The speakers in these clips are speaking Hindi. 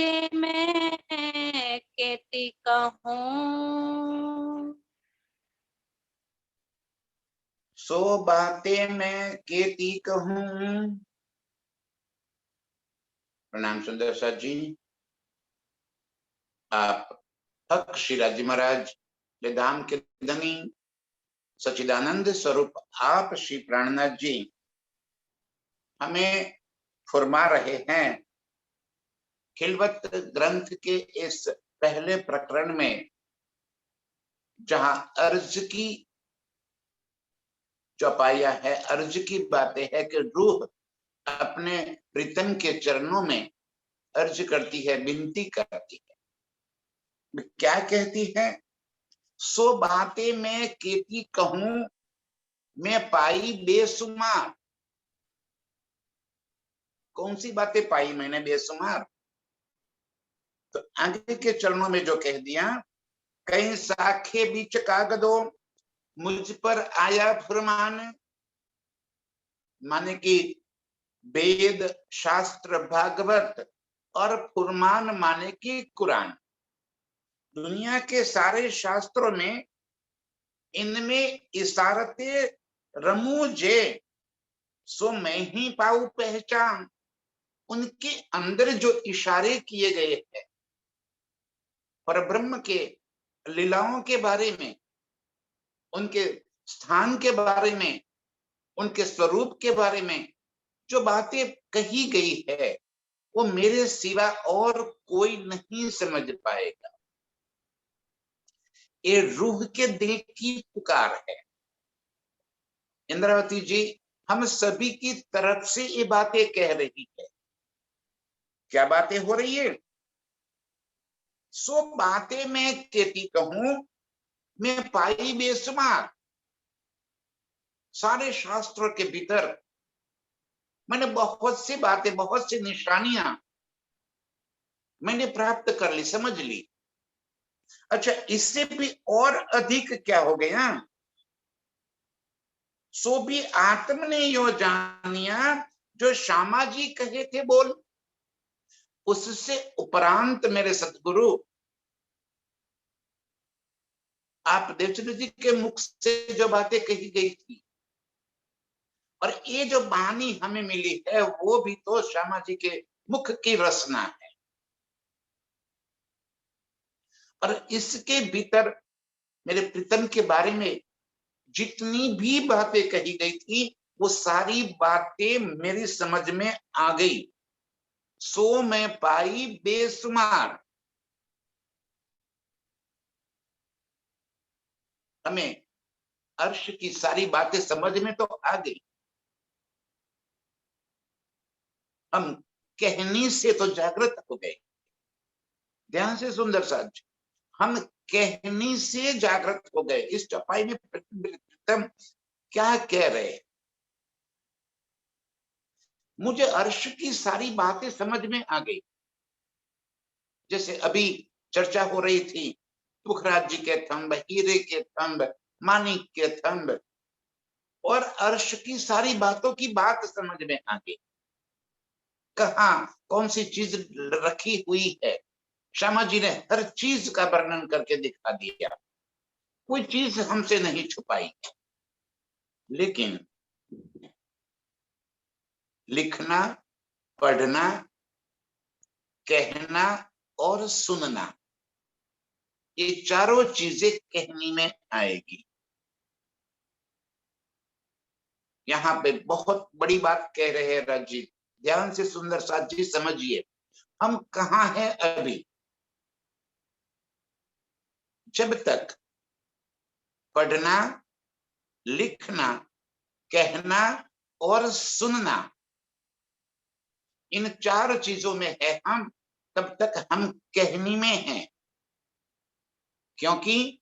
बातें मैं कहती कहूँ, सो बातें मैं केती कहूँ। प्रणाम सुंदर साथ जी। आप हक शिराजी महाराज ले धाम के धनी सच्चिदानंद स्वरूप आप श्री प्राणनाथ जी हमें फरमा रहे हैं। खिलवत ग्रंथ के इस पहले प्रकरण में जहां अर्ज की चौपाया है, अर्ज की बातें है कि रूह अपने प्रीतम के चरणों में अर्ज करती है, विनती करती है। क्या कहती है? सो बातें मैं केती कहूं, मैं पाई बेसुमार। कौन सी बातें पाई मैंने बेसुमार? तो आगे के चरणों में जो कह दिया, कहीं साखे बीच कागदो मुझ पर आया फरमान, माने कि वेद शास्त्र भागवत और फुरमान माने कि कुरान। दुनिया के सारे शास्त्रों में इनमें इशारते रमूजे सो मैं ही पाऊ पहचान। उनके अंदर जो इशारे किए गए हैं परब्रह्म के लीलाओं के बारे में, उनके स्थान के बारे में, उनके स्वरूप के बारे में जो बातें कही गई है वो मेरे सिवा और कोई नहीं समझ पाएगा। ये रूह के दिल की पुकार है। इंद्रावती जी हम सभी की तरफ से ये बातें कह रही है। क्या बातें हो रही है? सो बातें मैं कहती कहूं, मैं पाई बेसुमार। सारे शास्त्रों के भीतर मैंने बहुत सी बातें, बहुत सी निशानियां मैंने प्राप्त कर ली, समझ ली। अच्छा, इससे भी और अधिक क्या हो गया? सो भी आत्म ने यो जानिया, जो श्यामा जी कहे थे बोल, उससे उपरांत मेरे सतगुरु आप देवचंद्र जी के मुख से जो बातें कही गई थी और ये जो वाणी हमें मिली है वो भी तो श्यामा जी के मुख की रचना है। और इसके भीतर मेरे प्रीतम के बारे में जितनी भी बातें कही गई थी वो सारी बातें मेरी समझ में आ गई। सो मैं पाई बेसुमार। हमें अर्श की सारी बातें समझ में तो आ गई, हम कहनी से तो जागृत हो गए। ध्यान से सुंदर साथ जी, हम कहनी से जागृत हो गए। इस चौपाई में प्रीतम क्या कह रहे? मुझे अर्श की सारी बातें समझ में आ गई। जैसे अभी चर्चा हो रही थी पुखराज जी के थंब, हीरे के थंब, मानिक के थंब, और अर्श की सारी बातों की बात समझ में आ गई। कहा कौन सी चीज रखी हुई है, श्यामा जी ने हर चीज का वर्णन करके दिखा दिया। कोई चीज हमसे नहीं छुपाई। लेकिन लिखना, पढ़ना, कहना और सुनना, ये चारों चीजें कहनी में आएगी। यहाँ पे बहुत बड़ी बात कह रहे हैं राज जी। ध्यान से सुंदर साथ जी समझिए, हम कहाँ हैं अभी? जब तक पढ़ना, लिखना, कहना और सुनना इन चार चीजों में है हम, तब तक हम कहनी में हैं। क्योंकि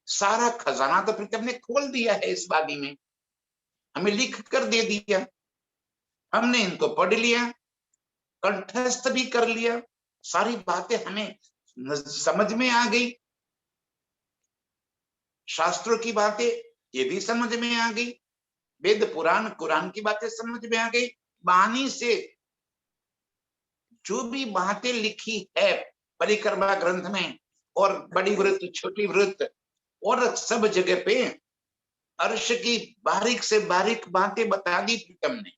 सारा खजाना तो प्रीतम ने खोल दिया है इस वाणी में, हमें लिख कर दे दिया, हमने इनको पढ़ लिया, कंठस्थ भी कर लिया, सारी बातें हमें समझ में आ गई। शास्त्रों की बातें ये भी समझ में आ गई, वेद पुराण कुरान की बातें समझ में आ गई। वाणी से जो भी बातें लिखी है परिक्रमा ग्रंथ में और बड़ी वृत्त छोटी वृत्त और सब जगह पे अर्श की बारीक से बारीक बातें बता दी प्रीतम ने,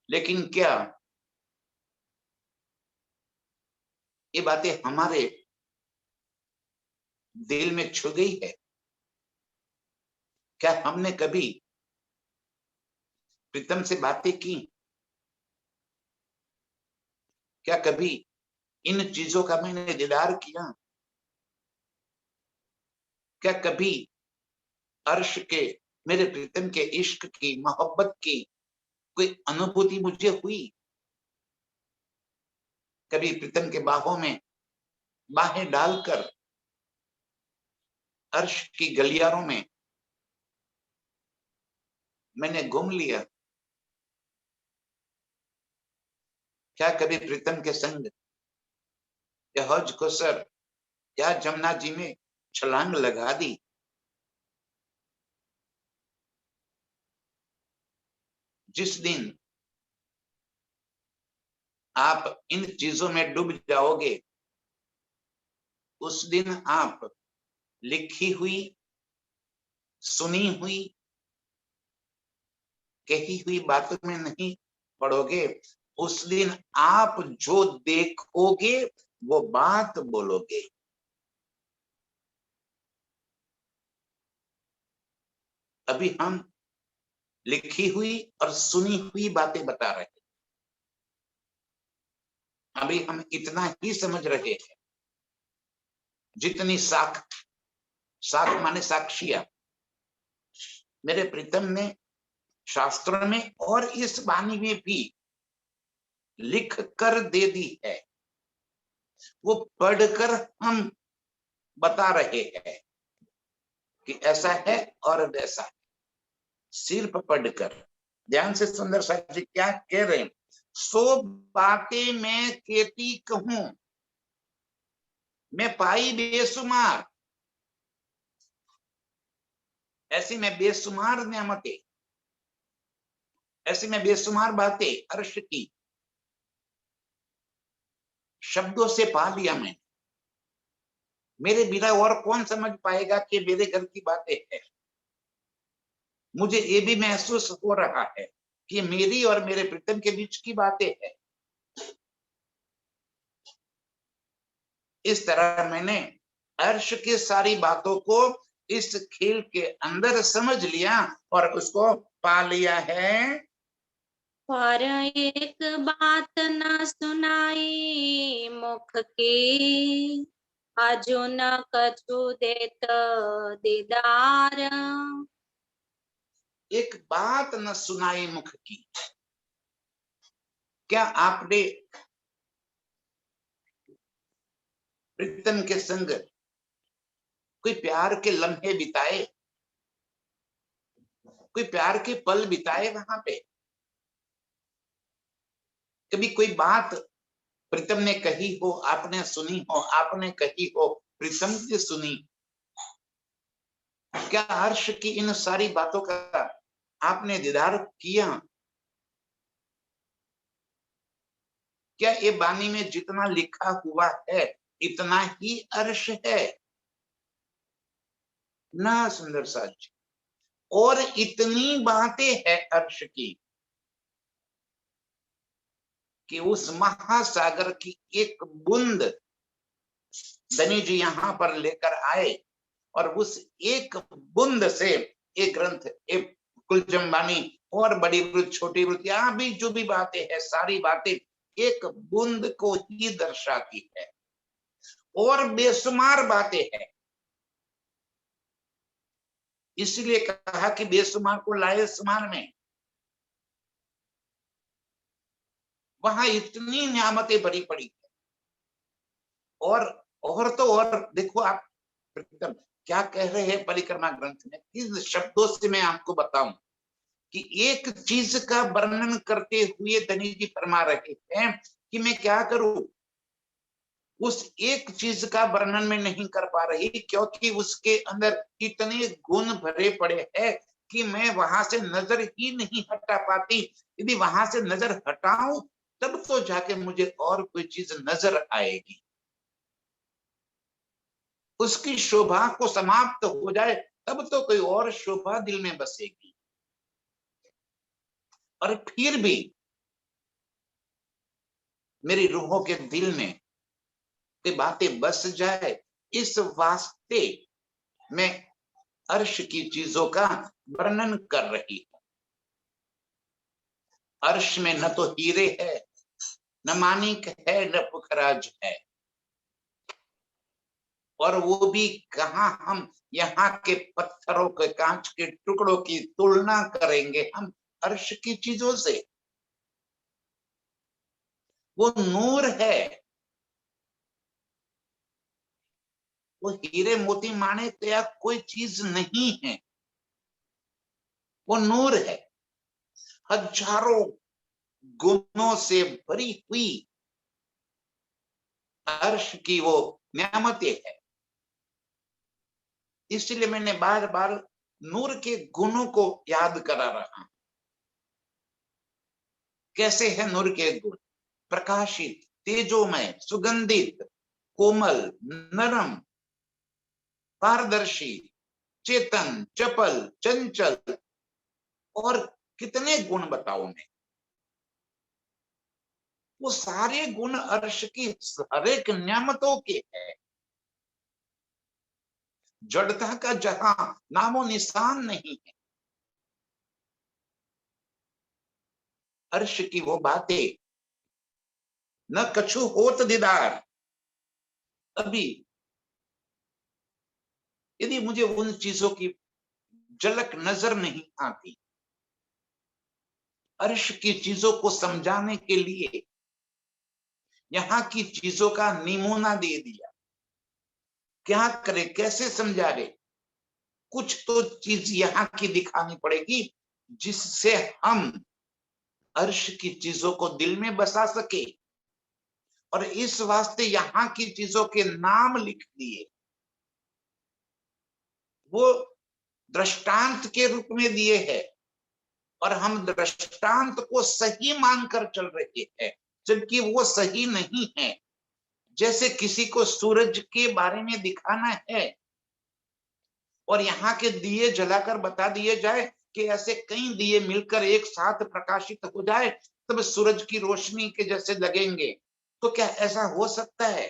लेकिन क्या ये बातें हमारे दिल में छू गई है? क्या हमने कभी प्रीतम से बातें की? क्या कभी इन चीजों का मैंने दीदार किया? क्या कभी अर्श के, मेरे प्रीतम के इश्क की, मोहब्बत की कोई अनुभूति मुझे हुई? कभी प्रीतम के बाहों में बाहें डालकर अर्श की गलियारों में मैंने घूम लिया? क्या कभी प्रीतम के संग या हौज कोसर या जमुना जी में छलांग लगा दी? जिस दिन आप इन चीजों में डूब जाओगे उस दिन आप लिखी हुई, सुनी हुई, कही हुई बातों में नहीं पढ़ोगे, उस दिन आप जो देखोगे वो बात बोलोगे। अभी हम लिखी हुई और सुनी हुई बातें बता रहे हैं। अभी हम इतना ही समझ रहे हैं जितनी साख, साख माने साक्षियां, मेरे प्रीतम ने शास्त्रों में और इस वाणी में भी लिख कर दे दी है, वो पढ़कर हम बता रहे हैं कि ऐसा है और वैसा है, सिर्फ पढ़कर। ध्यान से सुंदर साहब जी क्या कह रहे हैं? सो बातें मैं कहती कहूं, मैं पाई बेसुमार, ऐसी मैं बेसुमार नेमतें, ऐसी मैं बेसुमार बातें अर्श की शब्दों से पा लिया मैंने। मेरे बिना और कौन समझ पाएगा कि मेरे घर की बातें हैं? मुझे ये भी महसूस हो रहा है कि मेरी और मेरे प्रीतम के बीच की बातें हैं। इस तरह मैंने अर्श की सारी बातों को इस खेल के अंदर समझ लिया और उसको पा लिया है। पर एक बात न सुनाई मुख की, आजो न कछु देत दीदार। एक बात न सुनाई मुख की। क्या आपने प्रीतम के संग कोई प्यार के लम्हे बिताए, कोई प्यार के पल बिताए वहां पे? कभी कोई बात प्रीतम ने कही हो, आपने सुनी हो, आपने कही हो, प्रीतम ने सुनी? क्या हर्ष की इन सारी बातों का आपने दीदार किया? क्या ये वाणी में जितना लिखा हुआ है इतना ही अर्श है? ना सुंदर साथ जी, और इतनी बातें है अर्श की कि उस महासागर की एक बूंद धनी जी यहां पर लेकर आए और उस एक बूंद से एक ग्रंथ, एक कुलजम वाणी और बड़ी वृत्त छोटी वृत्त, यहां भी जो भी बातें हैं सारी बातें एक बूंद को ही दर्शाती है और बेशुमार बातें हैं। इसलिए कहा कि बेशुमार को लाए शुमार में। वहां इतनी नियामतें भरी पड़ी है। और तो और देखो आप क्या कह रहे हैं परिक्रमा ग्रंथ में, किस शब्दों से मैं आपको बताऊं कि एक चीज का वर्णन करते हुए धनी जी फरमा रहे हैं कि मैं क्या करूं, उस एक चीज का वर्णन में नहीं कर पा रही क्योंकि उसके अंदर इतने गुण भरे पड़े हैं कि मैं वहां से नजर ही नहीं हटा पाती। यदि वहां से नजर हटाऊं तब तो जाके मुझे और कोई चीज नजर आएगी। उसकी शोभा को समाप्त हो जाए तब तो कोई और शोभा दिल में बसेगी। और फिर भी मेरी रूहों के दिल में ये बातें बस जाए, इस वास्ते मैं अर्श की चीजों का वर्णन कर रही हूं। अर्श में न तो हीरे है, न मानिक है, न पुखराज है, और वो भी कहां हम यहाँ के पत्थरों के कांच के टुकड़ों की तुलना करेंगे हम अर्श की चीजों से। वो नूर है, वो हीरे मोती माणिक या कोई चीज नहीं है, वो नूर है। हजारों गुणों से भरी हुई अर्श की वो नेमतें है। इसलिए मैंने बार बार नूर के गुणों को याद करा रहा। कैसे है नूर के गुण? प्रकाशित, तेजोमय, सुगंधित, कोमल, नरम, पारदर्शी, चेतन, चपल, चंचल, और कितने गुण बताओ मैं। वो सारे गुण अर्श की हर एक नियामतों के है। जड़ता का जहां नामो निशान नहीं है। अर्श की वो बातें न कछु होत दीदार। अभी यदि मुझे उन चीजों की झलक नजर नहीं आती, अर्श की चीजों को समझाने के लिए यहाँ की चीजों का नमूना दे दिया। क्या करे, कैसे समझावे? कुछ तो चीज यहाँ की दिखानी पड़ेगी जिससे हम अर्श की चीजों को दिल में बसा सके। और इस वास्ते यहाँ की चीजों के नाम लिख दिए, वो दृष्टांत के रूप में दिए हैं, और हम दृष्टांत को सही मानकर चल रहे हैं, जबकि वो सही नहीं है। जैसे किसी को सूरज के बारे में दिखाना है और यहाँ के दिए जलाकर बता दिए जाए कि ऐसे कई दिए मिलकर एक साथ प्रकाशित हो जाए तब सूरज की रोशनी के जैसे लगेंगे, तो क्या ऐसा हो सकता है?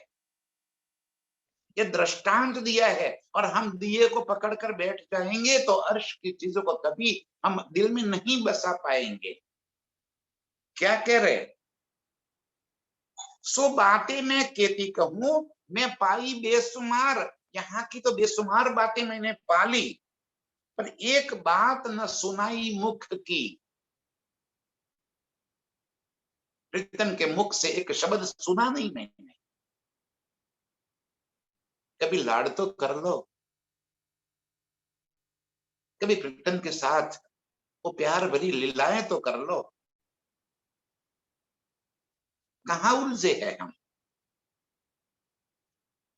ये दृष्टांत दिया है, और हम दिए को पकड़कर बैठ जाएंगे तो अर्श की चीजों को कभी हम दिल में नहीं बसा पाएंगे। क्या कह रहे? सो बातें मैं कहती कहूं, मैं पाई बेसुमार। यहाँ की तो बेसुमार बातें मैंने पाली, पर एक बात न सुनाई मुख की। प्रीतम के मुख से एक शब्द सुना नहीं मैंने। कभी लाड़ तो कर लो, कभी प्रीतम के साथ वो प्यार भरी लीलाएं तो कर लो। कहाँ उलझे हैं हम?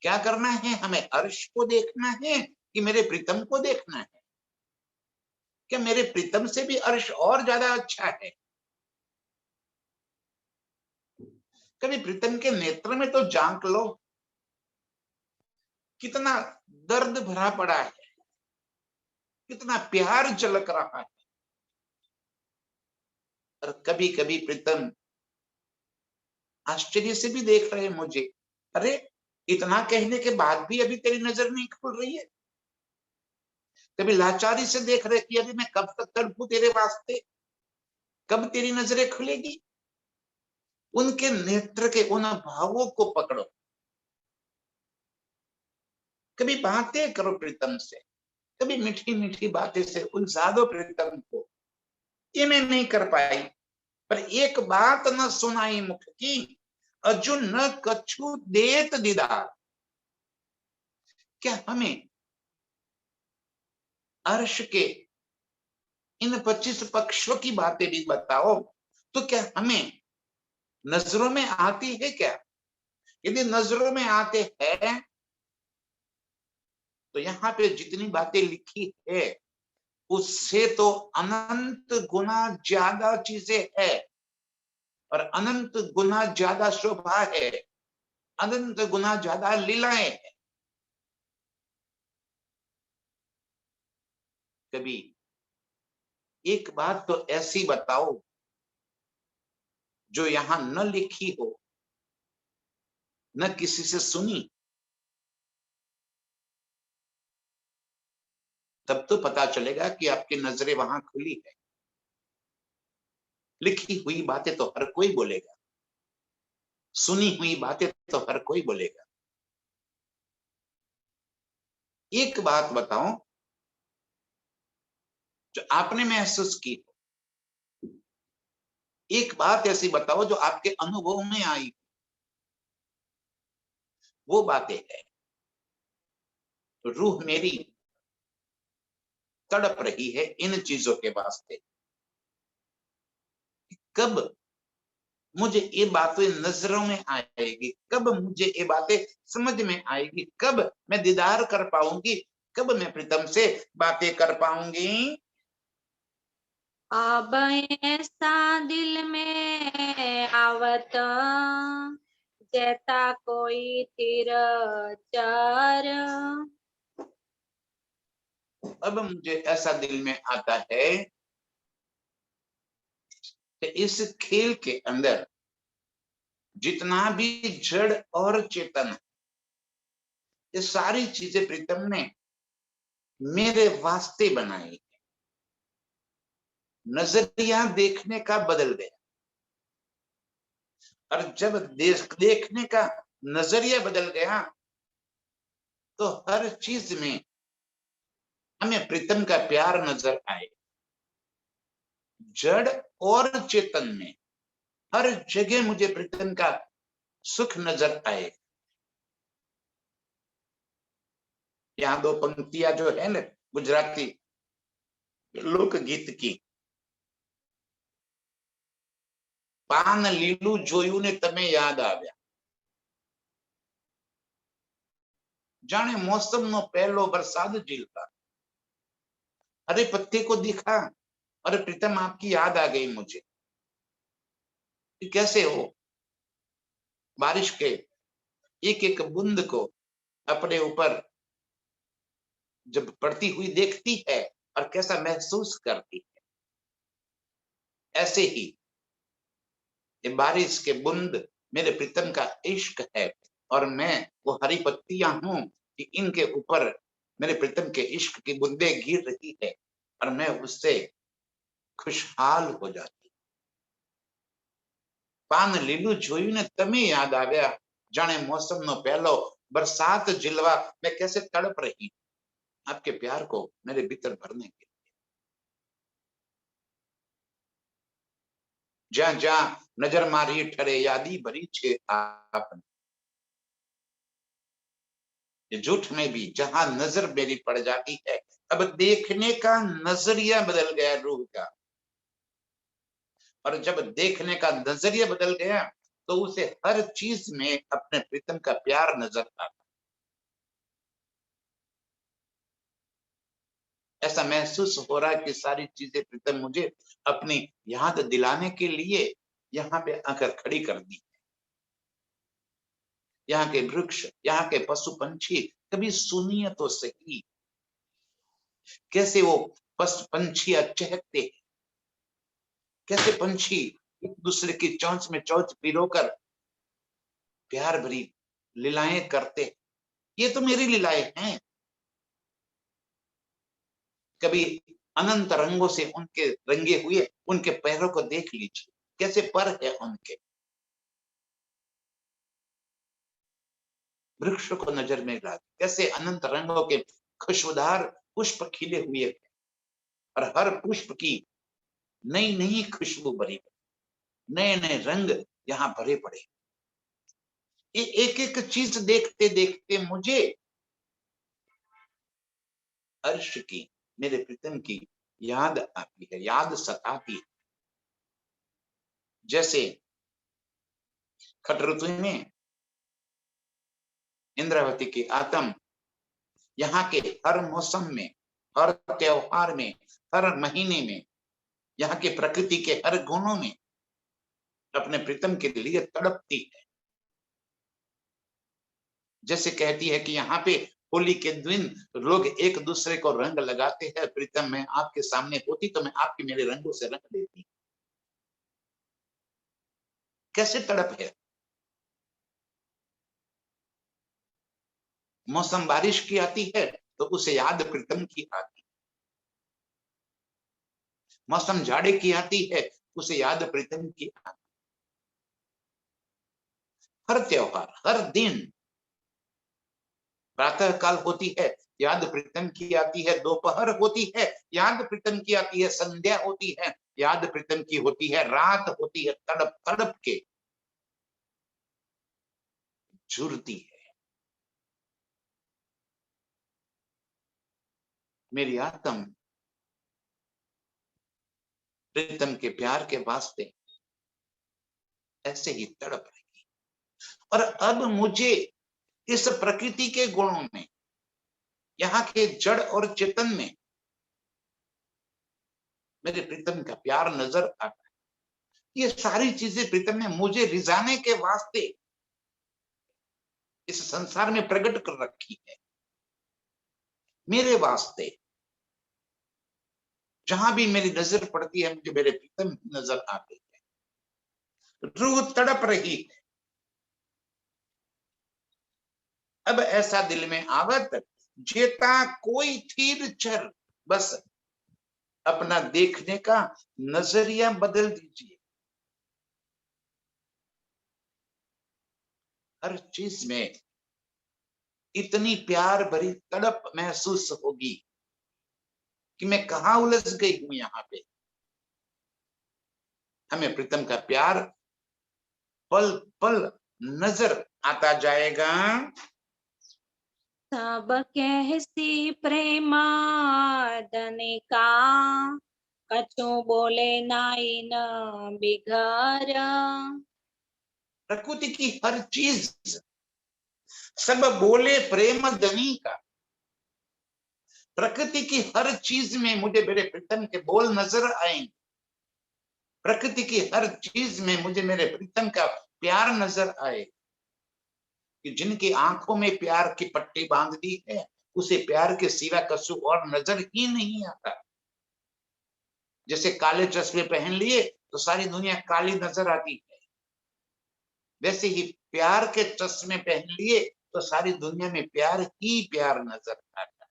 क्या करना है हमें? अर्श को देखना है कि मेरे प्रीतम को देखना है? क्या मेरे प्रीतम से भी अर्श और ज्यादा अच्छा है? कभी प्रीतम के नेत्र में तो झांक लो, कितना दर्द भरा पड़ा है, कितना प्यार झलक रहा है। और कभी कभी प्रीतम आश्चर्य से भी देख रहे मुझे, अरे इतना कहने के बाद भी अभी तेरी नजर नहीं खुल रही है। कभी लाचारी से देख रहे कि अरे मैं कब तक तड़पूं तेरे वास्ते, कब तेरी नजरें खुलेगी। उनके नेत्र के उन भावों को पकड़ो, कभी बातें करो प्रीतम से, कभी मीठी मीठी बातें से उलझा दो प्रीतम को। ये मैं नहीं कर पाई, पर एक बात न सुनाई मुख की, अर्जुन न कछु देत दीदार। क्या हमें अर्श के इन 25 पक्षों की बातें भी बताओ, तो क्या हमें नजरों में आती है क्या? यदि नजरों में आते हैं तो यहाँ पे जितनी बातें लिखी है उससे तो अनंत गुना ज्यादा चीजें है। और अनंत गुना ज्यादा शोभा है, अनंत गुना ज्यादा लीलाएं हैं। कभी एक बात तो ऐसी बताओ जो यहां न लिखी हो, न किसी से सुनी, तब तो पता चलेगा कि आपकी नजरें वहां खुली है। लिखी हुई बातें तो हर कोई बोलेगा, सुनी हुई बातें तो हर कोई बोलेगा। एक बात बताओ जो आपने महसूस की हो, एक बात ऐसी बताओ जो आपके अनुभव में आई, वो बातें है। रूह मेरी तड़प रही है इन चीजों के वास्ते। कब मुझे ये बातें नजरों में आएगी, कब मुझे ये बातें समझ में आएगी, कब मैं दीदार कर पाऊंगी, कब मैं प्रीतम से बातें कर पाऊंगी। अब ऐसा दिल में आवत जैसा कोई तीर चार। अब मुझे ऐसा दिल में आता है कि इस खेल के अंदर जितना भी जड़ और चेतन, ये सारी चीजें प्रीतम ने मेरे वास्ते बनाई। नजरिया देखने का बदल गया, और जब देखने का नजरिया बदल गया तो हर चीज में हमें प्रीतम का प्यार नजर आए। जड़ और चेतन में हर जगह मुझे प्रीतम का सुख नजर आए। यहाँ दो पंक्तियां जो है ना गुजराती लोकगीत की, पान लीलू जोयू ने तमे याद आव्या, जाने मौसम नो पहलो बरसात झीलता। अरे पत्ते को दिखा, अरे प्रीतम आपकी याद आ गई मुझे। कैसे हो बारिश के एक एक बूंद को अपने ऊपर जब पड़ती हुई देखती है और कैसा महसूस करती है। ऐसे ही ये बारिश के बूंद मेरे प्रीतम का इश्क है, और मैं वो हरी पत्तियां हूं कि इनके ऊपर मेरे प्रीतम के इश्क की बूंदें गिर रही है, और मैं उससे खुशहाल हो जाती। पान लीलू जोयू ने तमे याद आ गया, जाने मौसम नो पहलो बरसात जिलवा। मैं कैसे तड़प रही आपके प्यार को मेरे भीतर भरने के। ज्યાં જ્યાં नजर मारी ठरे यादी भरी छे आपने। झूठ में भी जहां नजर मेरी पड़ जाती है, अब देखने का नजरिया बदल गया रूह का, और जब देखने का नजरिया बदल गया तो उसे हर चीज में अपने प्रीतम का प्यार नजर आता। ऐसा महसूस हो रहा है कि सारी चीजें प्रीतम मुझे अपनी याद दिलाने के लिए यहाँ पे आकर खड़ी कर दी। यहाँ के वृक्ष, यहाँ के पशु पंछी, कभी सुनिए तो सही कैसे वो पशु पंछियां चहकते हैं, कैसे पंछी एक दूसरे की चोंच में चोंच पिरोकर प्यार भरी लीलाएं करते। ये तो मेरी लीलाएं हैं। कभी अनंत रंगों से उनके रंगे हुए उनके पैरों को देख लीजिए, कैसे पर है उनके। वृक्ष को नजर में ला, कैसे अनंत रंगों के खुशबूदार पुष्प खिले हुए हैं, और हर पुष्प की नई नई खुशबू भरी, नए नए रंग यहाँ भरे पड़े। ये एक एक चीज देखते देखते मुझे अर्श की, मेरे प्रीतम की याद आती है, याद सताती है। जैसे खट ऋतु में इंद्रावती की आत्म, यहाँ के हर मौसम में, हर त्योहार में, हर महीने में, यहाँ के प्रकृति के हर गुणों में अपने प्रीतम के लिए तड़पती है। जैसे कहती है कि यहाँ पे होली के दिन लोग एक दूसरे को रंग लगाते हैं, प्रीतम मैं आपके सामने होती तो मैं आपके मेरे रंगों से रंग देती। कैसे तड़प है। मौसम बारिश की आती है तो उसे याद प्रीतम की आती, मौसम जाड़े की आती है उसे याद प्रीतम की आती। हर त्योहार, हर दिन प्रातः काल होती है, याद प्रीतम की आती है, दोपहर होती है, याद प्रीतम की आती है, संध्या होती है, याद प्रीतम की होती है, रात होती है, तड़प तड़प के झुरती है। मेरी आत्म प्रीतम के प्यार के वास्ते ऐसे ही तड़प रही। और अब मुझे इस प्रकृति के गुणों में, यहाँ के जड़ और चेतन में मेरे प्रीतम का प्यार नजर आता है। ये सारी चीजें प्रीतम ने मुझे रिझाने के वास्ते इस संसार में प्रकट कर रखी है, मेरे वास्ते। जहां भी मेरी नजर पड़ती है मुझे मेरे प्रीतम नजर आते हैं। रूह तड़प रही है। अब ऐसा दिल में आवत, जेता कोई थीर चर। बस अपना देखने का नजरिया बदल दीजिए। हर चीज में इतनी प्यार भरी तड़प महसूस होगी कि मैं कहां उलझ गई हूं। यहाँ पे हमें प्रीतम का प्यार पल पल नजर आता जाएगा। सब कहसी प्रेमा दनिका, कछु बोले नाई न बिघर। प्रकृति की हर चीज, सब बोले प्रेम धनी का। प्रकृति की हर चीज में मुझे मेरे प्रीतम के बोल नजर आएंगे। प्रकृति की हर चीज में मुझे मेरे प्रीतम का प्यार नजर आए। कि जिनकी आंखों में प्यार की पट्टी बांध दी है, उसे प्यार के सिवा कछु और नजर ही नहीं आता। जैसे काले चश्मे पहन लिए तो सारी दुनिया काली नजर आती है, वैसे ही प्यार के चश्मे पहन लिए तो सारी दुनिया में प्यार ही प्यार नजर आता है।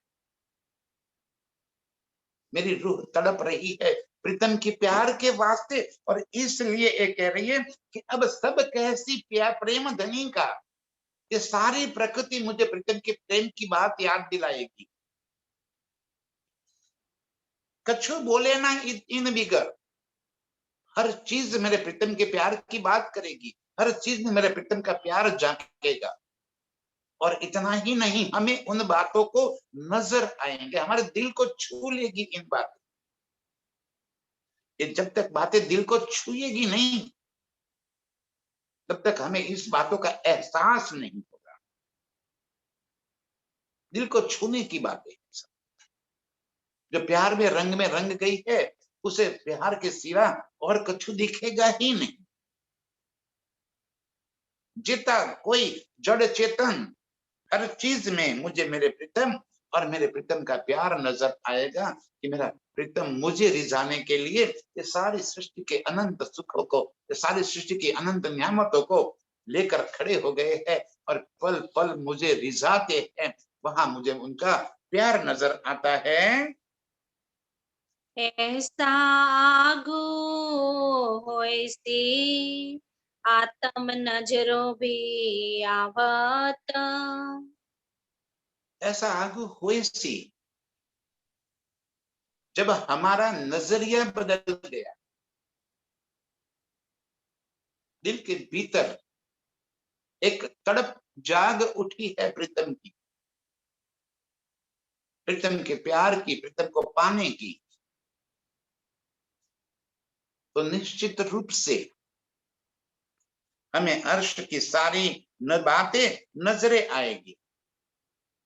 मेरी रूह तड़प रही है प्रीतम की प्यार के वास्ते, और इसलिए ये कह रही है कि अब सब कैसी प्यार प्रेम धनी का। ये सारी प्रकृति मुझे प्रीतम के प्रेम की बात याद दिलाएगी। कछु बोले ना इन बिगर। हर चीज मेरे प्रीतम के प्यार की बात करेगी, हर चीज में मेरे प्रीतम का प्यार झांकेगा। और इतना ही नहीं, हमें उन बातों को नजर आएंगे, हमारे दिल को छू लेगी इन बातों। ये जब तक बातें दिल को छुएगी नहीं, तब तक हमें इस बातों का एहसास नहीं होगा। दिल को छूने की बातें, जो प्यार में रंग गई है, उसे प्यार के सिवा और कुछ दिखेगा ही नहीं। जितना कोई जड़ चेतन, हर चीज में मुझे मेरे प्रीतम और मेरे प्रीतम का प्यार नजर आएगा। कि मेरा प्रीतम मुझे रिझाने के लिए ये सारी सृष्टि के अनंत सुखों को, ये सारी सृष्टि की अनंत नियामतों को लेकर खड़े हो गए हैं, और पल पल मुझे रिझाते हैं। वहां मुझे उनका प्यार नजर आता है। ऐसा आगू होइसी, आत्म नजरो भी आवत। ऐसा आगू हुए सी, जब हमारा नजरिया बदल गया, दिल के भीतर एक तड़प जाग उठी है प्रीतम की, प्रीतम के प्यार की, प्रीतम को पाने की। तो निश्चित रूप से हमें अर्श की सारी न बातें नजरें आएगी।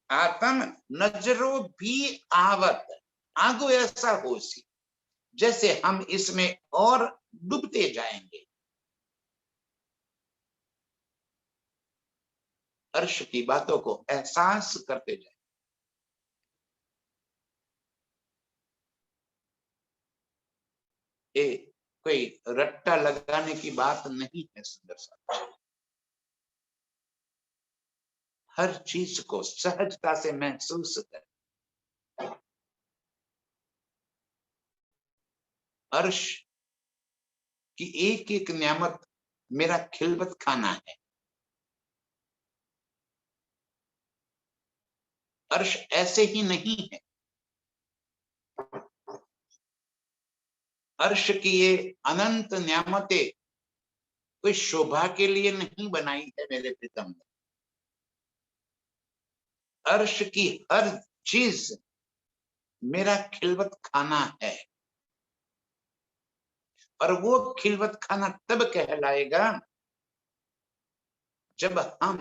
आत्म नजरों भी आवत, आगो ऐसा हो सी, जैसे हम इसमें और डूबते जाएंगे। अर्श की बातों को एहसास करते जाए। ये कोई रट्टा लगाने की बात नहीं है सुंदर साहब। हर चीज को सहजता से महसूस कर। अर्श की एक एक नियामत मेरा खिलवत खाना है। अर्श ऐसे ही नहीं है। अर्श की ये अनंत नियामतें कोई शोभा के लिए नहीं बनाई है मेरे प्रीतम ने। अर्श की हर चीज मेरा खिलवत खाना है। और वो खिलवत खाना तब कहलाएगा जब हम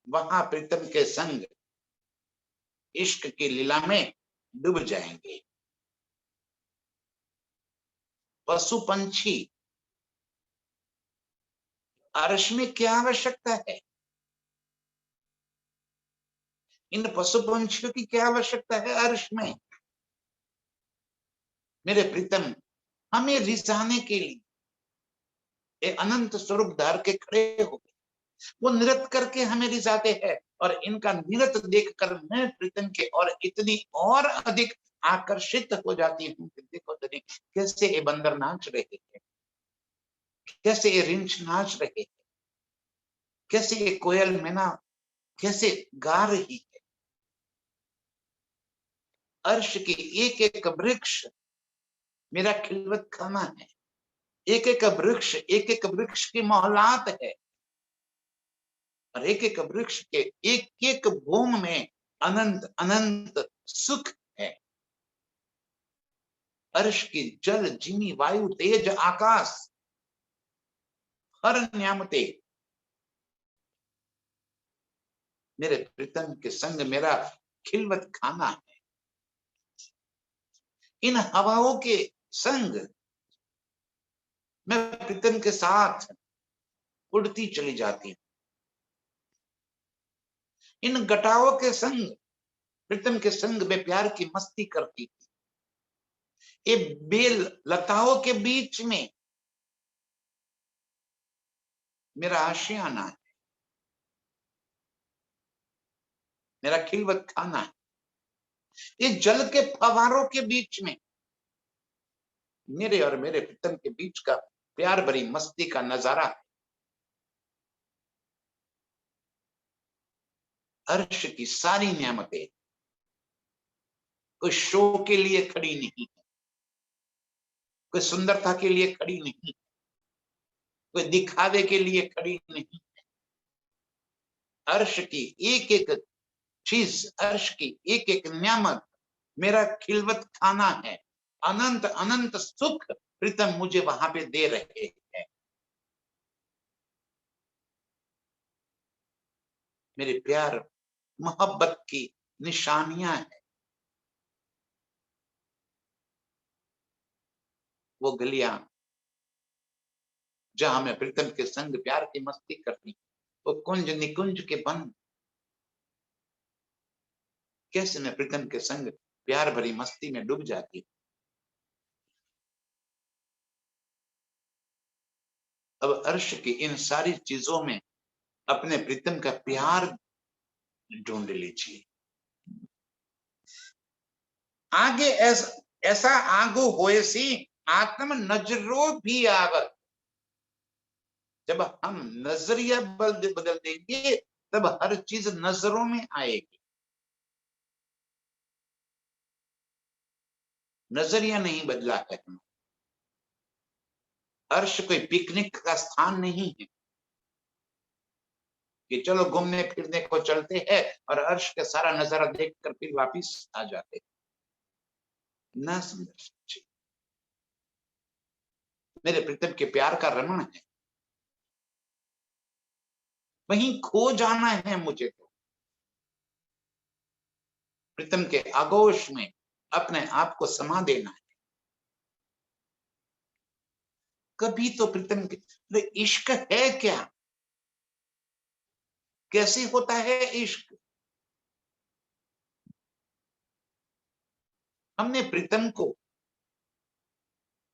वहां प्रीतम के संग इश्क की लीला में डूब जाएंगे। पशु पंछी, अर्श में क्या आवश्यकता है? इन पशु पंछियों की क्या आवश्यकता है अर्श में? मेरे प्रीतम हमें रिझाने के लिए ये अनंत स्वरूप धार के खड़े हो गए। वो नृत्य करके हमें रिझाते हैं और इनका नृत्य देखकर मैं प्रीतम के और इतनी और अधिक आकर्षित हो जाती हूँ कि देखो तरी कैसे ये बंदर नाच रहे हैं, कैसे ये रिंच नाच रहे हैं, कैसे ये कोयल मैना कैसे गा रही है। अर्श की एक एक वृक्ष मेरा खिलवत खाना है। एक एक वृक्ष की मोहलात है और एक एक वृक्ष के एक एक भूम में अनंत अनंत सुख है। अर्श की जल, जिमी, वायु, तेज, आकाश, हर नियामते मेरे प्रीतम के संग मेरा खिलवत खाना है। इन हवाओं के संग मैं प्रीतम के साथ उड़ती चली जाती हूँ। इन घटाओं के संग प्रीतम के संग में प्यार की मस्ती करती थी। ये बेल लताओं के बीच में मेरा आशियाना है, मेरा खिलवत खाना है। ये जल के फवारों के बीच में मेरे और मेरे प्रीतम के बीच का प्यार भरी मस्ती का नजारा है। अर्श की सारी नियामतें कोई शो के लिए खड़ी नहीं है, कोई सुंदरता के लिए खड़ी नहीं, कोई दिखावे के लिए खड़ी नहीं। अर्श की एक एक चीज, अर्श की एक एक नियामत मेरा खिलवत खाना है। अनंत अनंत सुख प्रीतम मुझे वहां पे दे रहे हैं। मेरे प्यार मोहब्बत की निशानियां हैं। वो गलियां जहां मैं प्रीतम के संग प्यार की मस्ती करती, वो कुंज निकुंज के बन कैसे मैं प्रीतम के संग प्यार भरी मस्ती में डूब जाती। अब अर्श की इन सारी चीजों में अपने प्रीतम का प्यार ढूंढ लीजिए। आगे ऐसा आगो होए सी आत्म नजरों भी आवत। जब हम नजरिया बदल देंगे तब हर चीज नजरों में आएगी। नजरिया नहीं बदला है। अर्श कोई पिकनिक का स्थान नहीं है कि चलो घूमने फिरने को चलते हैं और अर्श का सारा नजारा देखकर फिर वापिस आ जाते ना। सुंदर मेरे प्रीतम के प्यार का रमण है, वहीं खो जाना है मुझे। तो प्रीतम के आगोश में अपने आप को समा देना है। कभी तो प्रीतम के इश्क है क्या? कैसे होता है इश्क? हमने प्रीतम को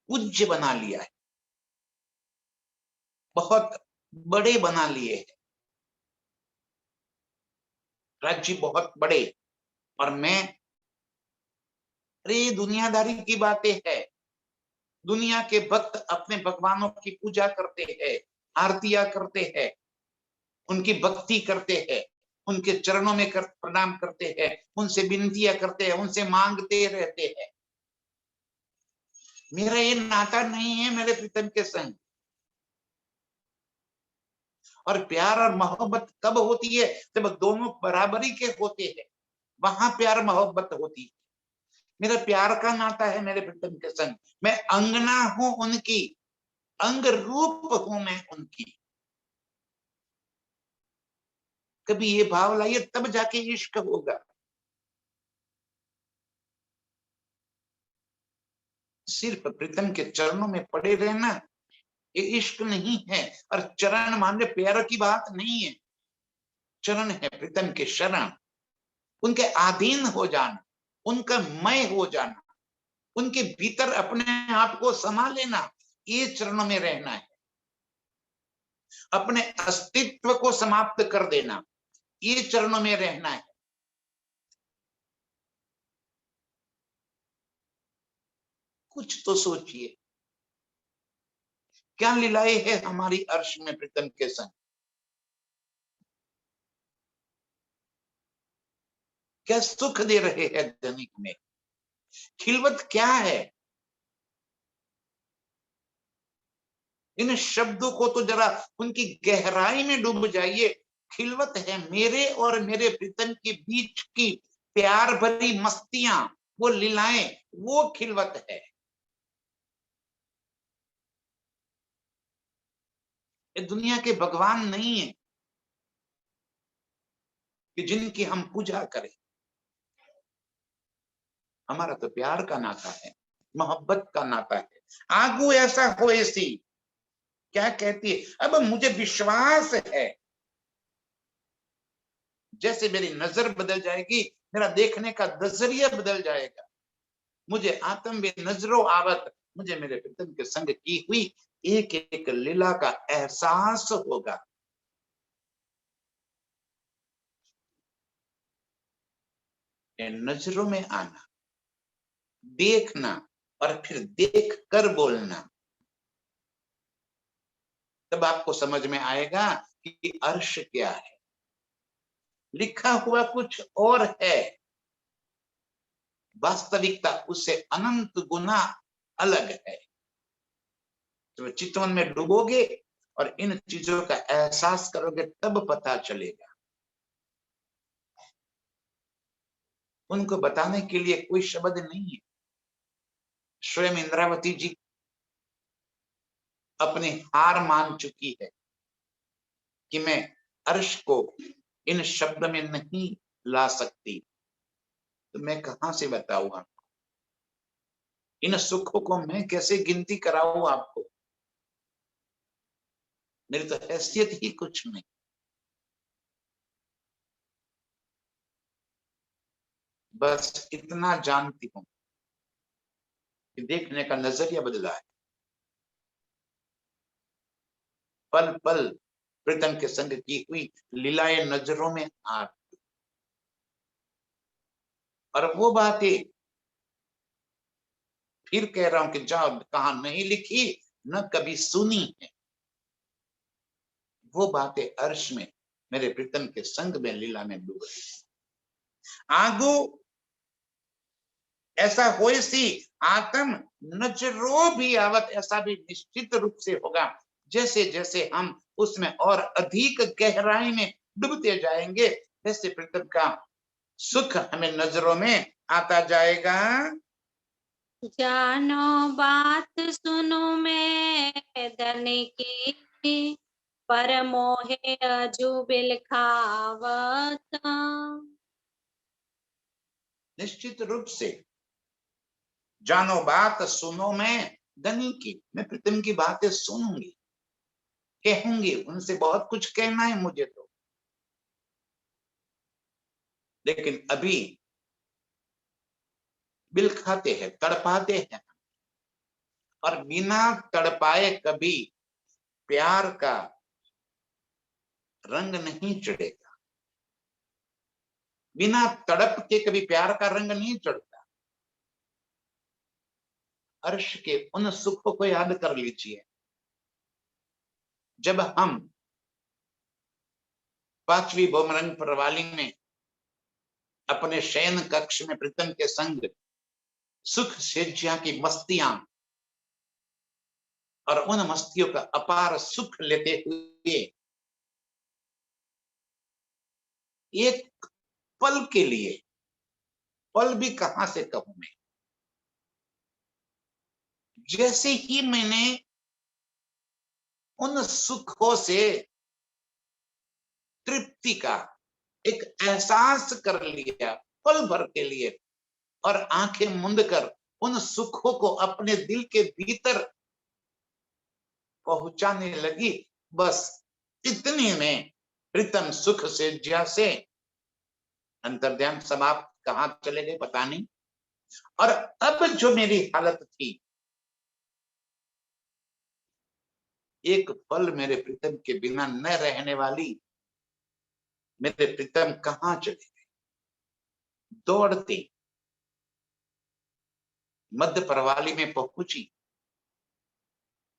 पूज्य बना लिया है, बहुत बड़े बना लिए हैं। राज्य बहुत बड़े, और मैं, अरे दुनियादारी की बातें है। दुनिया के भक्त अपने भगवानों की पूजा करते हैं, आरतियां करते हैं, उनकी भक्ति करते हैं, उनके चरणों में प्रणाम करते हैं, उनसे विनतियां करते हैं, उनसे मांगते रहते हैं। मेरा ये नाता नहीं है मेरे प्रीतम के संग। और प्यार और मोहब्बत कब होती है? जब दोनों बराबरी के होते हैं, वहां प्यार मोहब्बत होती है। मेरा प्यार का नाता है मेरे प्रीतम के संग। मैं अंगना हूं उनकी, अंग रूप हूं मैं उनकी। कभी ये भाव लाइए, तब जाके इश्क होगा। सिर्फ प्रीतम के चरणों में पड़े रहना ये इश्क नहीं है। और चरण माने प्यार की बात नहीं है। चरण है प्रीतम के शरण, उनके अधीन हो जाना, उनका मय हो जाना, उनके भीतर अपने आप को समा लेना, ये चरणों में रहना है। अपने अस्तित्व को समाप्त कर देना, ये चरणों में रहना है। कुछ तो सोचिए, क्या लीलाएं है हमारी अर्श में प्रीतम के संग। क्या सुख दे रहे हैं धनिक में। खिलवत क्या है? इन शब्दों को तो जरा उनकी गहराई में डूब जाइए। खिलवत है मेरे और मेरे प्रीतम के बीच की प्यार भरी मस्तियां, वो लीलाएं, वो खिलवत है। ये दुनिया के भगवान नहीं है कि जिनकी हम पूजा करें। हमारा तो प्यार का नाता है, मोहब्बत का नाता है। आगू ऐसा हो ऐसी, क्या कहती है, अब मुझे विश्वास है जैसे मेरी नजर बदल जाएगी, मेरा देखने का नजरिया बदल जाएगा। मुझे आत्म में नजरों आवत, मुझे मेरे प्रीतम के संग की हुई एक एक लीला का एहसास होगा। नजरों में आना, देखना, और फिर देख कर बोलना, तब आपको समझ में आएगा कि अर्श क्या है। लिखा हुआ कुछ और है, वास्तविकता उससे अनंत गुना अलग है। तो चितवन में डूबोगे और इन चीजों का एहसास करोगे, तब पता चलेगा। उनको बताने के लिए कोई शब्द नहीं है। स्वयं इंद्रावती जी अपनी हार मान चुकी है कि मैं अर्श को इन शब्द में नहीं ला सकती, तो मैं कहां से बताऊं आपको। इन सुखों को मैं कैसे गिनती कराऊं आपको। मेरी तो हैसियत ही कुछ नहीं। बस इतना जानती हूं कि देखने का नजरिया बदला है। पल पल प्रीतम के संग की हुई लीलाएं नजरों में आ, और वो बातें फिर कह रहा हूं कि जाओ, कहा नहीं लिखी, न कभी सुनी है। वो बातें अर्श में मेरे प्रीतम के संग में लीला में डूब रही। आगू ऐसा होए सी आत्म नजरो भी आवत, ऐसा भी निश्चित रूप से होगा। जैसे जैसे हम उसमें और अधिक गहराई में डूबते जाएंगे, वैसे प्रीतम का सुख हमें नजरों में आता जाएगा। जानो बात सुनो मैदन की, पर मोहे अजूबिल खावत। निश्चित रूप से जानो बात सुनो मैं धनी की, मैं प्रीतम की बातें सुनूंगी, कहूंगी, उनसे बहुत कुछ कहना है मुझे तो। लेकिन अभी बिल खाते हैं, तड़पाते हैं, और बिना तड़पाए कभी प्यार का रंग नहीं चढ़ेगा। बिना तड़प के कभी प्यार का रंग नहीं चढ़ता। अर्श के उन सुखों को याद कर लीजिए जब हम 5वीं बोमरंग प्रवाली में अपने शयन कक्ष में प्रीतम के संग सुख सेज्या की मस्तियां और उन मस्तियों का अपार सुख लेते हुए एक पल के लिए, पल भी कहां से कहूं मैं, जैसे ही मैंने उन सुखों से तृप्ति का एक एहसास कर लिया पल भर के लिए, और आंखें मूंद कर उन सुखों को अपने दिल के भीतर पहुंचाने लगी, बस इतने में प्रीतम सुख से जैसे अंतर्ध्यान समाप्त, कहां चले गए पता नहीं। और अब जो मेरी हालत थी, एक पल मेरे प्रीतम के बिना न रहने वाली मेरे प्रीतम कहां चले गए। दौड़ती मध्य प्रवाली में पहुंची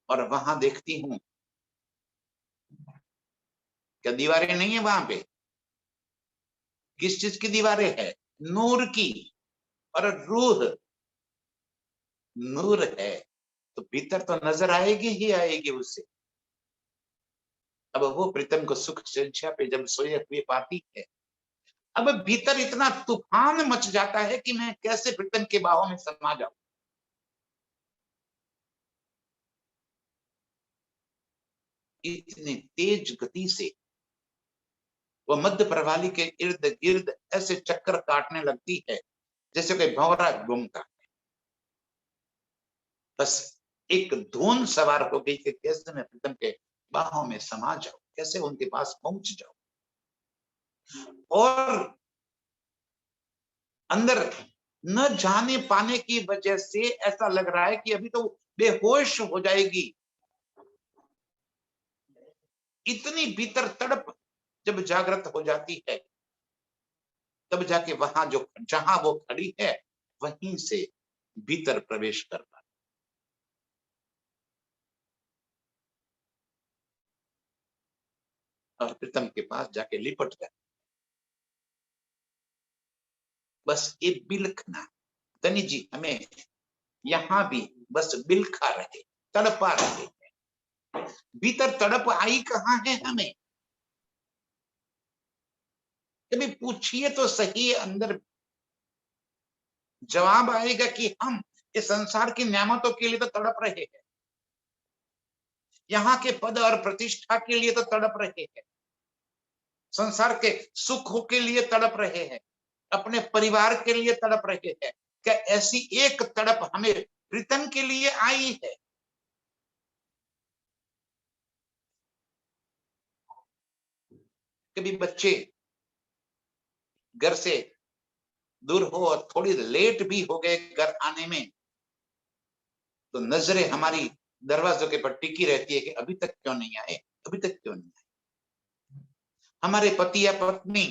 और वहां देखती हूं, क्या दीवारें नहीं है वहां पे? किस चीज की दीवारें है? नूर की। और रूह नूर है तो भीतर तो नजर आएगी ही आएगी उससे। अब वो प्रीतम को सुख सेंछा पे जब सोए हुए पाती है, अब भीतर इतना तूफान मच जाता है कि मैं कैसे प्रीतम के बाहों में समा जाऊं। इतनी तेज गति से वो मध्य प्रवाली के इर्द गिर्द ऐसे चक्कर काटने लगती है जैसे कोई भंवरा घूमता है। बस एक धुन सवार हो गई कि कैसे मैं प्रीतम के बाहों में समा जाऊं, कैसे उनके पास पहुंच जाऊं। और अंदर न जाने पाने की वजह से ऐसा लग रहा है कि अभी तो बेहोश हो जाएगी। इतनी भीतर तड़प जब जागृत हो जाती है, तब जाके वहां जो जहां वो खड़ी है वहीं से भीतर प्रवेश कर पाती। और प्रीतम के पास जाके लिपट गया। बस ये बिलखना, तनी जी हमें यहां भी बस बिलखा रहे, तड़पा रहे। भीतर तड़प आई कहां है हमें? कभी पूछिए तो सही, अंदर जवाब आएगा कि हम इस संसार की नेमतों के लिए तो तड़प रहे हैं, यहाँ के पद और प्रतिष्ठा के लिए तो तड़प रहे हैं, संसार के सुखों के लिए तड़प रहे हैं, अपने परिवार के लिए तड़प रहे हैं। क्या ऐसी एक तड़प हमें प्रीतम के लिए आई है? कभी बच्चे घर से दूर हो और थोड़ी लेट भी हो गए घर आने में, तो नजरें हमारी दरवाजों के पर टिकी रहती है कि अभी तक क्यों नहीं आए, अभी तक क्यों नहीं आए। हमारे पति या पत्नी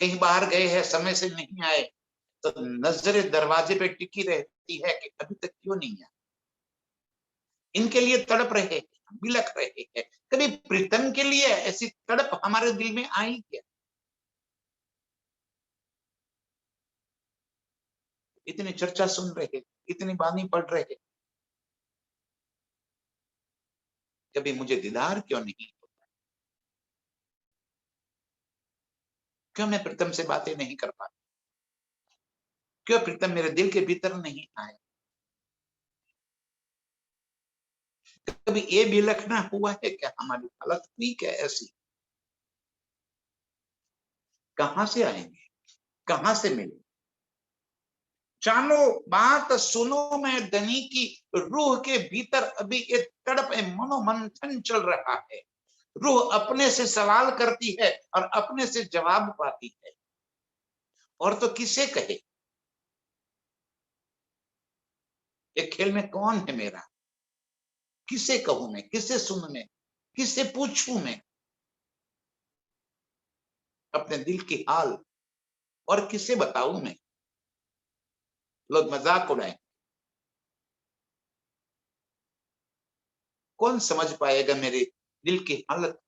कहीं बाहर गए हैं, समय से नहीं आए, तो नजरें दरवाजे पे टिकी रहती है कि अभी तक क्यों नहीं आए। इनके लिए तड़प रहे हैं, बिलख रहे हैं। कभी प्रीतम के लिए ऐसी तड़प हमारे दिल में आई क्या? इतनी चर्चा सुन रहे, इतनी बानी पढ़ रहे, कभी मुझे दीदार क्यों नहीं होता? क्यों मैं प्रीतम से बातें नहीं कर पाता? क्यों प्रीतम मेरे दिल के भीतर नहीं आए? कभी ये भी लिखना हुआ है क्या? हमारी हालत हुई क्या ऐसी? कहां से आएंगे, कहां से मिले? जानो बात सुनो मैं धनी की, रूह के भीतर अभी एक तड़प मनोमंथन चल रहा है। रूह अपने से सवाल करती है और अपने से जवाब पाती है। और तो किसे कहे, एक खेल में कौन है मेरा, किसे कहूं मैं, किसे सुनूं मैं, किसे पूछूं मैं अपने दिल की हाल, और किसे बताऊं मैं। लोग मजाक उड़ाए, कौन समझ पाएगा मेरे दिल की हालत।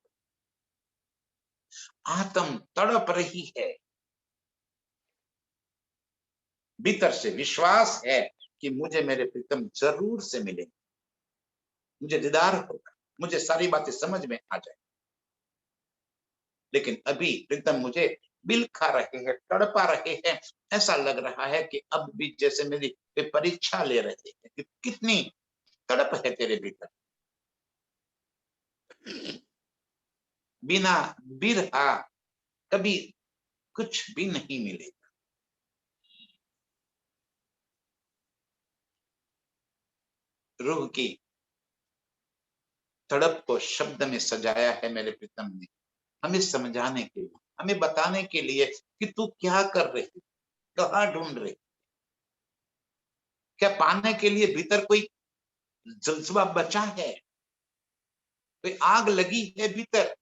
आत्म तड़प रही है, भीतर से विश्वास है कि मुझे मेरे प्रीतम जरूर से मिलेंगे, मुझे दीदार होगा, मुझे सारी बातें समझ में आ जाए। लेकिन अभी प्रीतम मुझे बिलखा रहे हैं, तड़पा रहे हैं। ऐसा लग रहा है कि अब भी जैसे मेरी वे परीक्षा ले रहे हैं कि कितनी तड़प है तेरे भीतर। बिना बिरहा कभी कुछ भी नहीं मिलेगा। रूह की तड़प को शब्द में सजाया है मेरे प्रीतम ने, हमें समझाने के लिए, हमें बताने के लिए कि तू क्या कर रही, कहाँ ढूंढ रही, क्या पाने के लिए भीतर कोई जज्बा बचा है, कोई आग लगी है भीतर।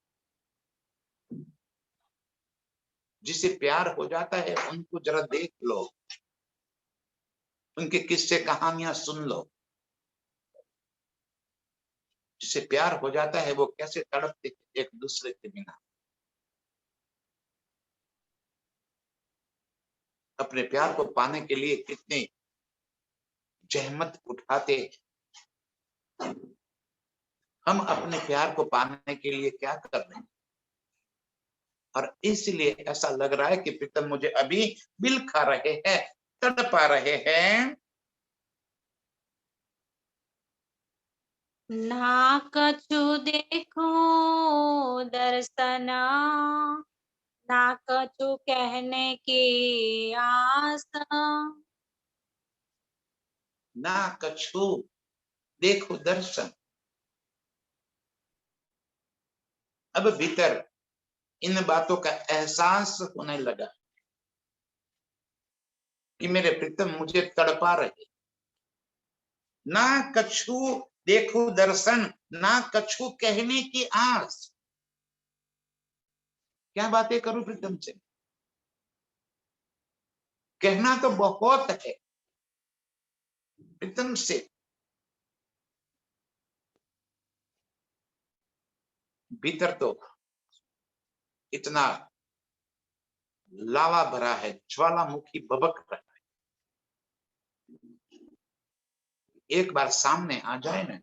जिसे प्यार हो जाता है उनको जरा देख लो, उनके किस्से कहानियां सुन लो। जिसे प्यार हो जाता है वो कैसे तड़पते एक दूसरे के बिना, अपने प्यार को पाने के लिए कितने जहमत उठाते। हम अपने प्यार को पाने के लिए क्या कर रहे हैं, और इसलिए ऐसा लग रहा है कि प्रीतम मुझे अभी बिल खा रहे हैं, तड़पा रहे हैं। ना कछु देखो दर्शना, ना कछु कहने की आस, ना कछु देखो दर्शन। अब भीतर इन बातों का एहसास होने लगा कि मेरे प्रीतम मुझे तड़पा रहे। ना कछु देखो दर्शन, ना कछु कहने की आस। क्या बातें करूं प्रीतम से, कहना तो बहुत है प्रीतम से। भीतर तो इतना लावा भरा है, ज्वालामुखी भभक रहा है। एक बार सामने आ जाए ना,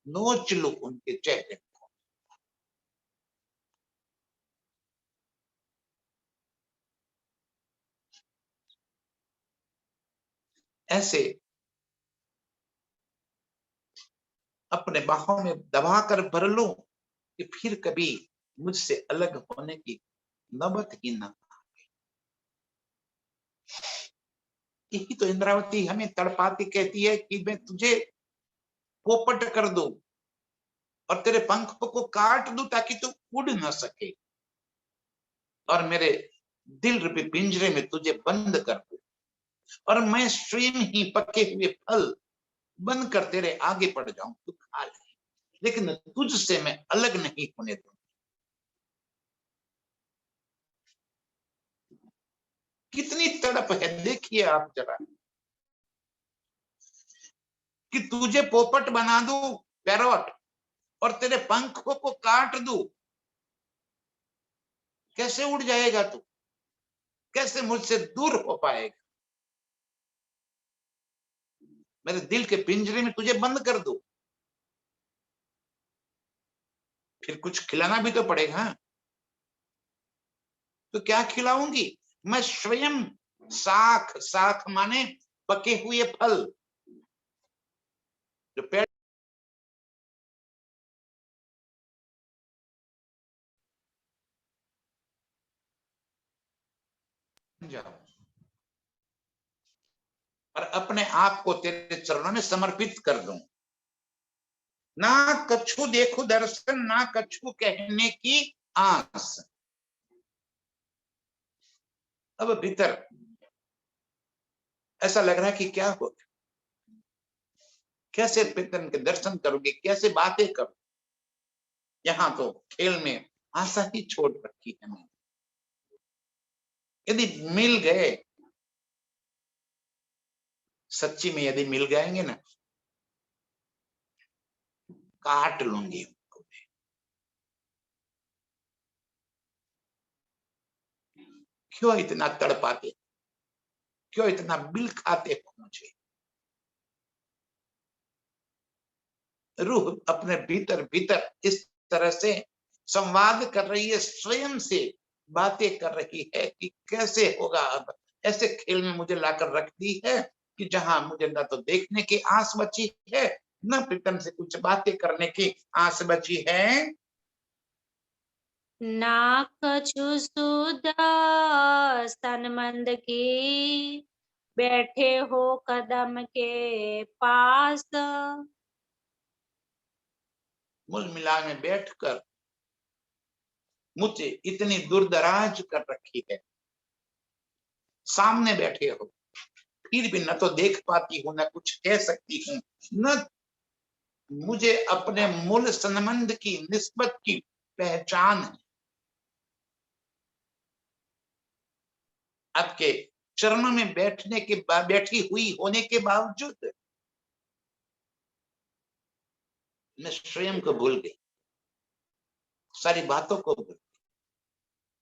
नोच लो उनके चेहरे को। ऐसे अपने बाहों में दबाकर भर लो कि फिर कभी मुझसे अलग होने की नौबत ही ना। यही तो इंद्रावती हमें तड़पाती कहती है कि मैं तुझे पोपट कर दूं और तेरे पंखों को काट दूं ताकि तू उड़ ना सके, और मेरे दिल रूपी पिंजरे में तुझे बंद कर दूं, और मैं स्वयं ही पके हुए फल बंद कर तेरे आगे पड़ जाऊं, तू खा ले, लेकिन तुझसे मैं अलग नहीं होने दूं। कितनी तड़प है देखिए आप जरा, कि तुझे पोपट बना दूं, पैरोट, और तेरे पंखों को काट दूं। कैसे उड़ जाएगा तू, कैसे मुझसे दूर हो पाएगा। मेरे दिल के पिंजरे में तुझे बंद कर दूं, फिर कुछ खिलाना भी तो पड़ेगा। तो क्या खिलाऊंगी, मैं स्वयं साख, साख माने पके हुए फल, जो पेड़ जाओ, और अपने आप को तेरे चरणों में समर्पित कर दूं। ना कछु देखो दर्शन, ना कछु कहने की आस। अब भीतर ऐसा लग रहा है कि क्या हो, कैसे प्रीतम के दर्शन करोगे, कैसे बातें करो। यहाँ तो खेल में आशा ही छोड़ रखी है मैंने। यदि मिल गए, सच्ची में यदि मिल जाएंगे ना, काट लूंगी उनको। क्यों इतना तड़पाते, क्यों इतना बिल खाते हो मुझे। रूह अपने भीतर भीतर इस तरह से संवाद कर रही है, स्वयं से बातें कर रही है कि कैसे होगा। अब ऐसे खेल में मुझे लाकर रख दी है कि जहां मुझे न तो देखने की आस बची है, न प्रीतम से कुछ बातें करने की आस बची है। ना कछु सुधा सनमंद की, बैठे हो कदम के पास। मूल मिला में बैठकर मुझे इतनी दूरदराज कर रखी है, सामने बैठे हो, फिर भी न तो देख पाती हूँ, न कुछ कह सकती हूँ, न मुझे अपने मूल संबंध की निस्बत की पहचान है। आपके चरणों में बैठने के बाद, बैठी हुई होने के बावजूद मैं स्वयं को भूल गई, सारी बातों को भूल गई,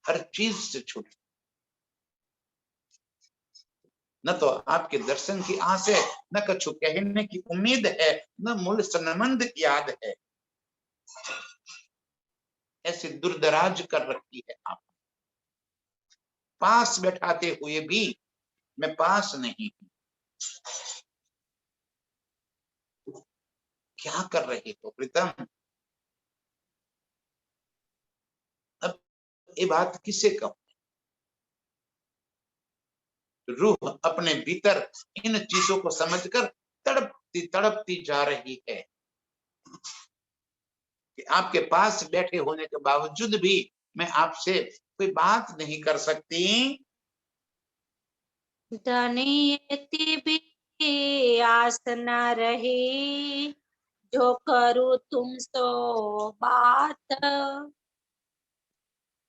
हर चीज से छूट। न तो आपके दर्शन की आस है, न कछु कहने की उम्मीद है, न मूल संबंध की याद है। ऐसी दूरदराज कर रखी है आप, पास बैठाते हुए भी मैं पास नहीं हूं। क्या कर रहे हो प्रीतम। अब ये बात किसे कहूं। रूह अपने भीतर इन चीजों को समझकर तड़पती तड़पती जा रही है कि आपके पास बैठे होने के बावजूद भी मैं आपसे कोई बात नहीं कर सकती। धनियति भी आस न रही, जो करूँ तुमसो बात।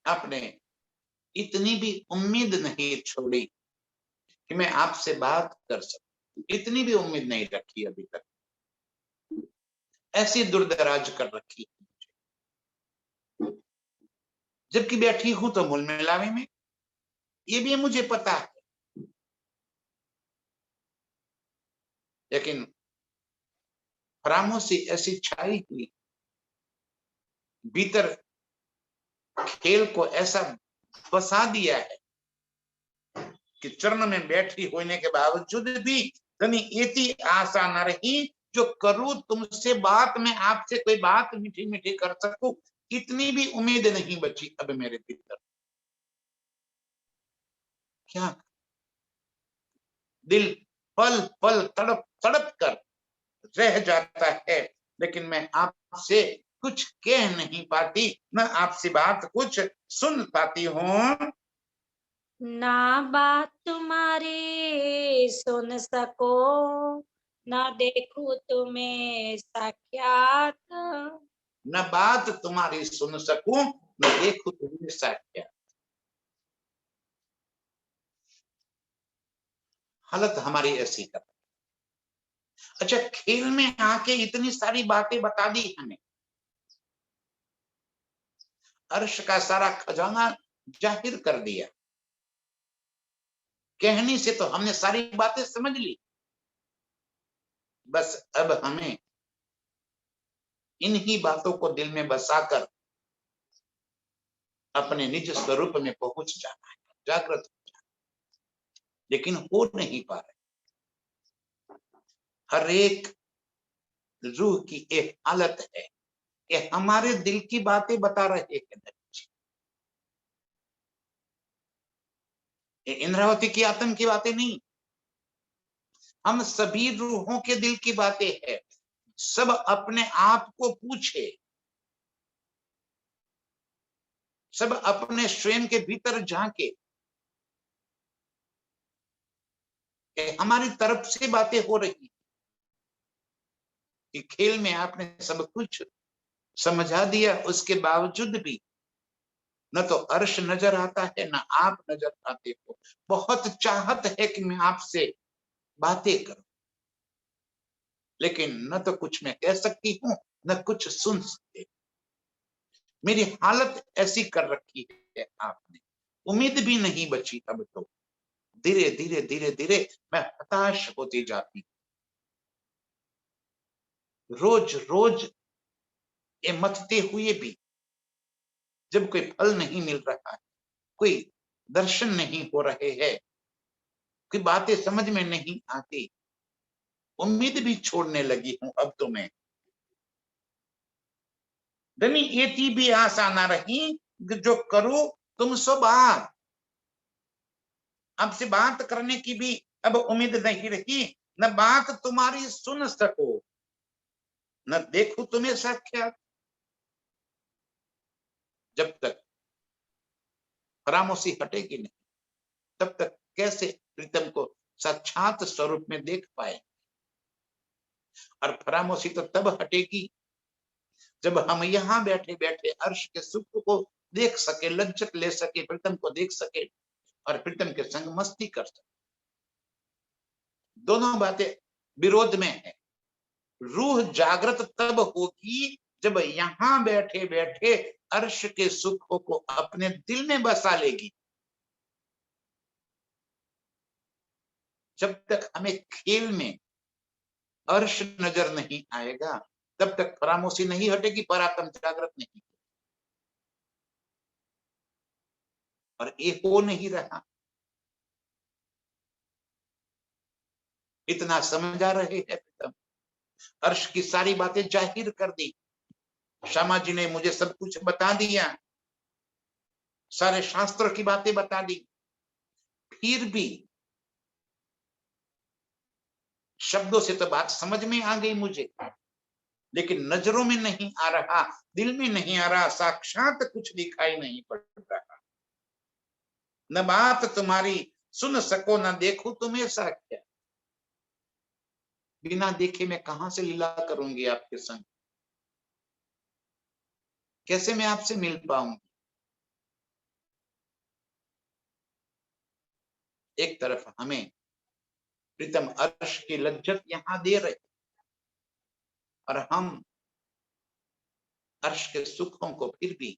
आपने इतनी भी उम्मीद नहीं छोड़ी कि मैं आपसे बात कर सकूं, इतनी भी उम्मीद नहीं रखी अभी तक। ऐसी दूरदराज कर रखी, जबकि बैठी हूं तो मूल मिलावे में, ये भी मुझे पता है। लेकिन खामोशी ऐसी छाई हुई, भीतर खेल को ऐसा फंसा दिया है कि चरण में बैठी होने के बावजूद भी कहीं इतनी आशा न रही, जो करूं तुमसे बात, मैं आपसे कोई बात मीठी मीठी कर सकूं, इतनी भी उम्मीद नहीं बची अब मेरे भीतर। क्या दिल पल पल तड़प तड़प कर रह जाता है, लेकिन मैं आपसे कुछ कह नहीं पाती, न आपसे बात कुछ सुन पाती हूँ। ना बात तुम्हारी सुन सको, ना देखूं तुम्हें साक्षात। न बात तुम्हारी सुन सकूं, न देखूं तुम्हें साक्षात। हालत हमारी ऐसी है। अच्छा, खेल में आके इतनी सारी बातें बता दी हमें, अर्श का सारा खजाना जाहिर कर दिया, कहनी से तो हमने सारी बातें समझ ली। बस अब हमें इन्हीं बातों को दिल में बसाकर अपने निज स्वरूप में पहुंच जाना है, जागृत हो जाना। लेकिन हो नहीं पा रहे। हर एक रूह की एक हालत है कि हमारे दिल की बातें बता रहे हैं। ये इंद्रावती की आत्म की बातें नहीं, हम सभी रूहों के दिल की बातें हैं। सब अपने आप को पूछे, सब अपने स्वयं के भीतर झांके हमारी तरफ से बातें हो रही कि खेल में आपने सब कुछ समझा दिया, उसके बावजूद भी न तो अर्श नजर आता है न आप नजर आते हो। बहुत चाहत है कि मैं आपसे बातें करूं, लेकिन न तो कुछ मैं कह सकती हूं न कुछ सुन सकते। मेरी हालत ऐसी कर रखी है आपने, उम्मीद भी नहीं बची। अब तो धीरे धीरे धीरे धीरे मैं हताश होती जाती। रोज रोज ये मथते हुए भी जब कोई फल नहीं मिल रहा है, कोई दर्शन नहीं हो रहे हैं, कोई बातें समझ में नहीं आती, उम्मीद भी छोड़ने लगी हूं अब तो मैं। धनी एती भी आशा ना रही जो करूं तुम सो बात। आपसे बात करने की भी अब उम्मीद नहीं रही, न बात तुम्हारी सुन सको, न देखूं तुम्हें साक्षात। जब तक खामोशी हटेगी नहीं, तब तक कैसे प्रीतम को साक्षात स्वरूप में देख पाए। और खामोशी तो तब हटेगी जब हम यहाँ बैठे बैठे अर्श के सुख को देख सके, लज्जत ले सके, प्रीतम को देख सके और प्रीतम के संग मस्ती कर सके। दोनों बातें विरोध में है। रूह जागृत तब होगी जब यहाँ बैठे बैठे अर्श के सुखों को अपने दिल में बसा लेगी। जब तक हमें खेल में अर्श नजर नहीं आएगा, तब तक खामोशी नहीं हटेगी, परात्म जागृत नहीं। और ये हो नहीं रहा। इतना समझा रहे हैं प्रीतम, अर्श की सारी बातें जाहिर कर दी। श्यामा जी ने मुझे सब कुछ बता दिया, सारे शास्त्रों की बातें बता दी। फिर भी शब्दों से तो बात समझ में आ गई मुझे, लेकिन नजरों में नहीं आ रहा, दिल में नहीं आ रहा, साक्षात कुछ दिखाई नहीं पड़ रहा। न बात तुम्हारी सुन सको न देखूं तुम्हें साक्षात। बिना देखे मैं कहां से लीला करूंगी आपके संग, कैसे मैं आपसे मिल पाऊंगी। एक तरफ हमें प्रीतम अर्श की लज्जत यहां दे रहे, और हम अर्श के सुखों को फिर भी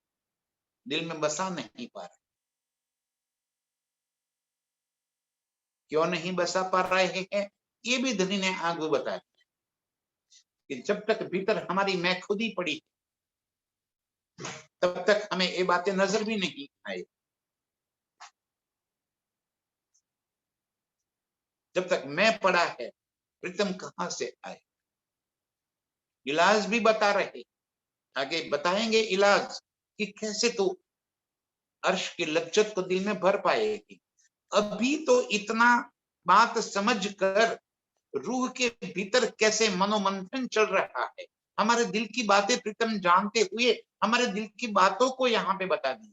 दिल में बसा नहीं पा रहे। क्यों नहीं बसा पा रहे हैं, ये भी धनी ने आगे बताया कि जब तक भीतर हमारी मैं खुदी पड़ी, तब तक हमें ये बातें नजर भी नहीं आई। जब तक मैं पड़ा है, प्रीतम कहां से आए। इलाज भी बता रहे, आगे बताएंगे इलाज कि कैसे तो अर्श की लज्जत को दिल में भर पाएगी। अभी तो इतना बात समझ कर रूह के भीतर कैसे मनोमंथन चल रहा है। हमारे दिल की बातें प्रीतम जानते हुए हमारे दिल की बातों को यहाँ पे बता दी।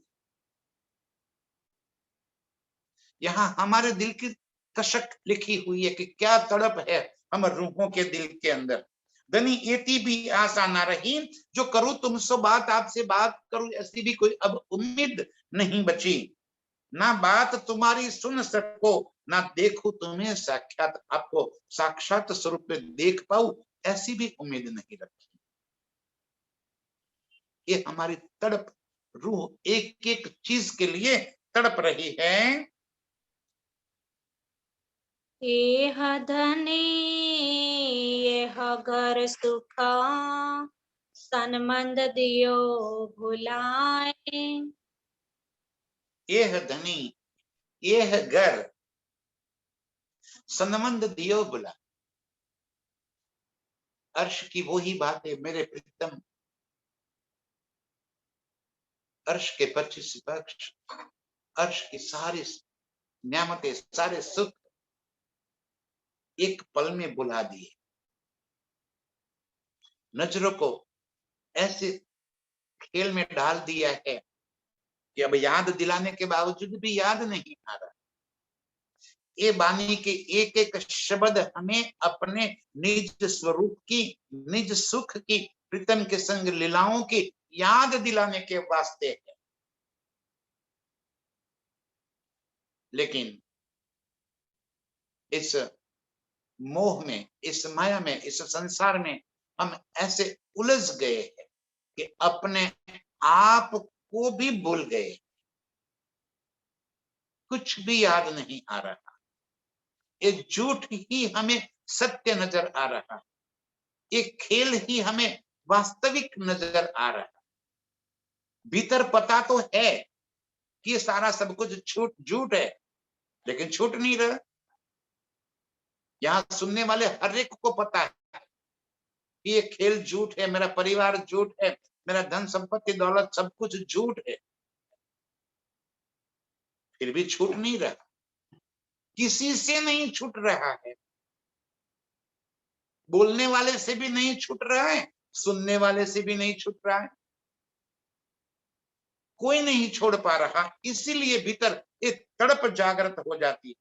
यहाँ हमारे दिल की कशक लिखी हुई है कि क्या तड़प है हम रूहों के दिल के अंदर। धनी एती भी आशा ना रही जो करूं तुमसे बात, आपसे बात करूं ऐसी भी कोई अब उम्मीद नहीं बची। ना बात तुम्हारी सुन सको ना देखूं तुम्हें साक्षात, आपको साक्षात स्वरूप में देख पाऊं ऐसी भी उम्मीद नहीं रखी। ये हमारी तड़प, रूह एक एक चीज के लिए तड़प रही है। एह धनी यह घर सुखा सनमंद दियो भुलाए। यह धनी यह घर सनमंद दियो बुला। अर्श की वही बात है मेरे प्रीतम, अर्श के 25 पक्ष, अर्श की सारी न्यामतें, सारे सुख एक पल में बुला दिए। नजरों को ऐसे खेल में डाल दिया है कि अब याद दिलाने के बावजूद भी याद नहीं आ रहा। ये वाणी के एक एक शब्द हमें अपने निज स्वरूप की, निज सुख की, प्रीतम के संग लीलाओं की याद दिलाने के वास्ते है। लेकिन इस मोह में, इस माया में, इस संसार में हम ऐसे उलझ गए हैं कि अपने आप को भी भूल गए, कुछ भी याद नहीं आ रहा। ये झूठ ही हमें सत्य नजर आ रहा, एक खेल ही हमें वास्तविक नजर आ रहा। भीतर पता तो है कि ये सारा सब कुछ झूठ झूठ है, लेकिन छूट नहीं रहा। यहाँ सुनने वाले हर एक को पता है कि ये खेल झूठ है, मेरा परिवार झूठ है, मेरा धन संपत्ति दौलत सब कुछ झूठ है, फिर भी छूट नहीं रहा। किसी से नहीं छूट रहा है, बोलने वाले से भी नहीं छूट रहा है, सुनने वाले से भी नहीं छूट रहा है, कोई नहीं छोड़ पा रहा। इसीलिए भीतर एक तड़प जागृत हो जाती है।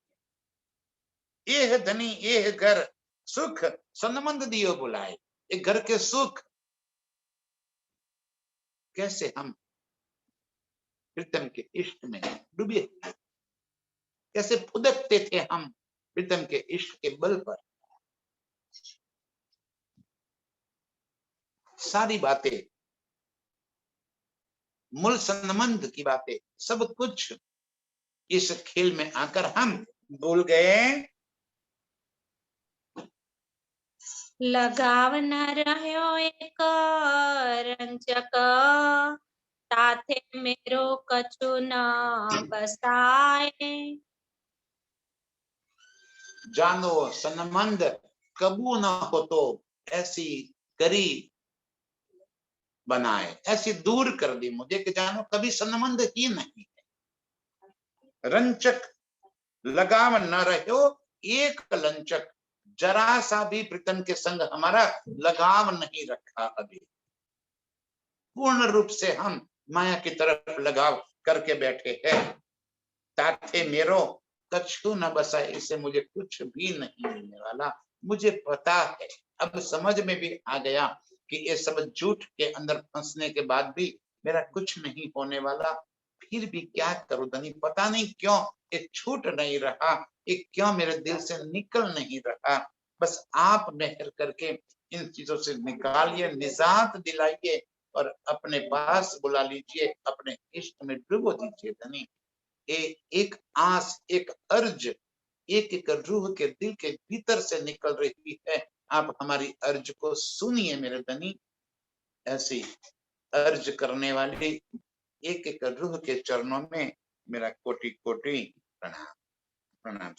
एह धनी एह घर सुख संबंध दियो बुलाए। एक घर के सुख कैसे हम प्रीतम के इष्ट में डूबे, कैसे फुदकते थे हम प्रीतम के इष्ट के बल पर। सारी बातें, मूल संबंध की बातें, सब कुछ इस खेल में आकर हम भूल गए। लगाव न रह्यो एक रंजक, साथे मेरो कछु न बसाए। जानो संबंध कबू न हो तो ऐसी करी बनाए, ऐसी दूर कर दी मुझे कि जानो कभी संबंध ही नहीं है। रंचक, लगाव न रहो एक लंचक, जरा सा भी प्रीतम के संग हमारा लगाव नहीं रखा अभी। पूर्ण रूप से हम माया की तरफ लगाव करके बैठे हैं। ताथे मेरो कछु न बसाए, इससे मुझे कुछ भी नहीं मिलने वाला। मुझे पता है, अब समझ में भी आ गया कि ये सब झूठ के अंदर फंसने के बाद भी मेरा कुछ नहीं होने वाला। फिर भी क्या करूं धनी, पता नहीं क्यों ये छूट नहीं रहा, ये क्यों मेरे दिल से निकल नहीं रहा। बस आप मेहर करके इन चीजों से निकालिए, निजात दिलाइए और अपने पास बुला लीजिए, अपने इष्ट में डुबो दीजिए धनी। एक आस, एक अर्ज, एक एक रूह के दिल के भीतर से निकल रही है। आप हमारी अर्ज को सुनिए मेरे धनी। ऐसी अर्ज करने वाली एक एक रूह के चरणों में मेरा कोटि कोटि प्रणाम। प्रणाम।